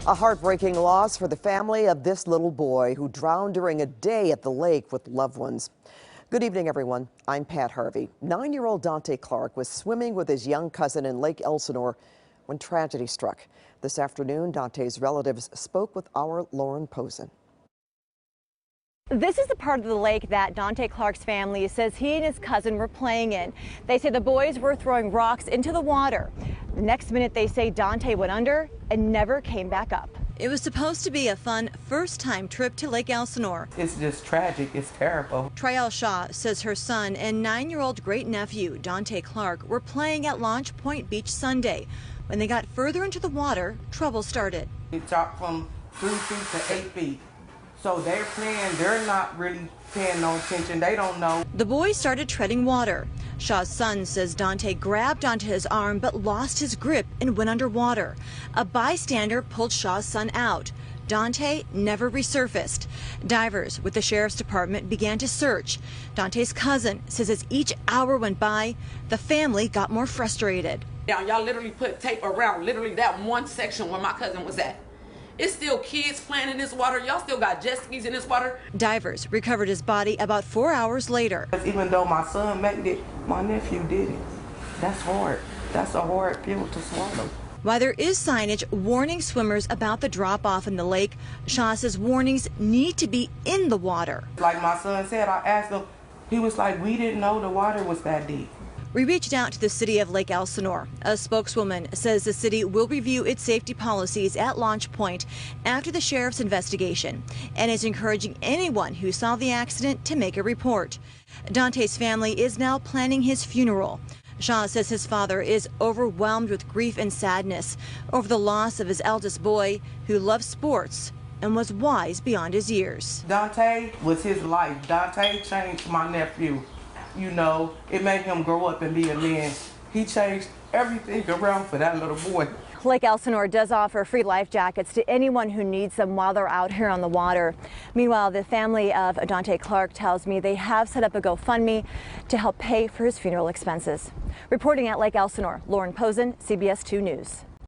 A heartbreaking loss for the family of this little boy who drowned during a day at the lake with loved ones. Good evening, everyone. I'm Pat Harvey. 9-year-old Dante Clark was swimming with his young cousin in Lake Elsinore when tragedy struck. This afternoon, Dante's relatives spoke with our Lauren Pozen. This is the part of the lake that Dante Clark's family says he and his cousin were playing in. They say the boys were throwing rocks into the water. The next minute, they say Dante went under and never came back up. It was supposed to be a fun first-time trip to Lake Elsinore. It's just tragic. It's terrible. Trial Shaw says her son and 9-year-old great-nephew, Dante Clark, were playing at Launch Point Beach Sunday. When they got further into the water, trouble started. It dropped from 3 feet to 8 feet. So they're playing, they're not really paying no attention. They don't know. The boys started treading water. Shaw's son says Dante grabbed onto his arm but lost his grip and went underwater. A bystander pulled Shaw's son out. Dante never resurfaced. Divers with the sheriff's department began to search. Dante's cousin says as each hour went by, the family got more frustrated. Y'all literally put tape around literally that one section where my cousin was at. It's still kids playing in this water. Y'all still got jet skis in this water. Divers recovered his body about 4 hours later. Even though my son made it, my nephew did it. That's hard. That's a hard pill to swallow. While there is signage warning swimmers about the drop-off in the lake, Shaw says warnings need to be in the water. Like my son said, I asked him, he was like, we didn't know the water was that deep. We reached out to the city of Lake Elsinore. A spokeswoman says the city will review its safety policies at Launch Point after the sheriff's investigation and is encouraging anyone who saw the accident to make a report. Dante's family is now planning his funeral. Shaw says his father is overwhelmed with grief and sadness over the loss of his eldest boy who loved sports and was wise beyond his years. Dante was his life. Dante changed my nephew. You know, it made him grow up and be a man. He changed everything around for that little boy. Lake Elsinore does offer free life jackets to anyone who needs them while they're out here on the water. Meanwhile, the family of Dante Clark tells me they have set up a GoFundMe to help pay for his funeral expenses. Reporting at Lake Elsinore, Lauren Pozen, CBS 2 News.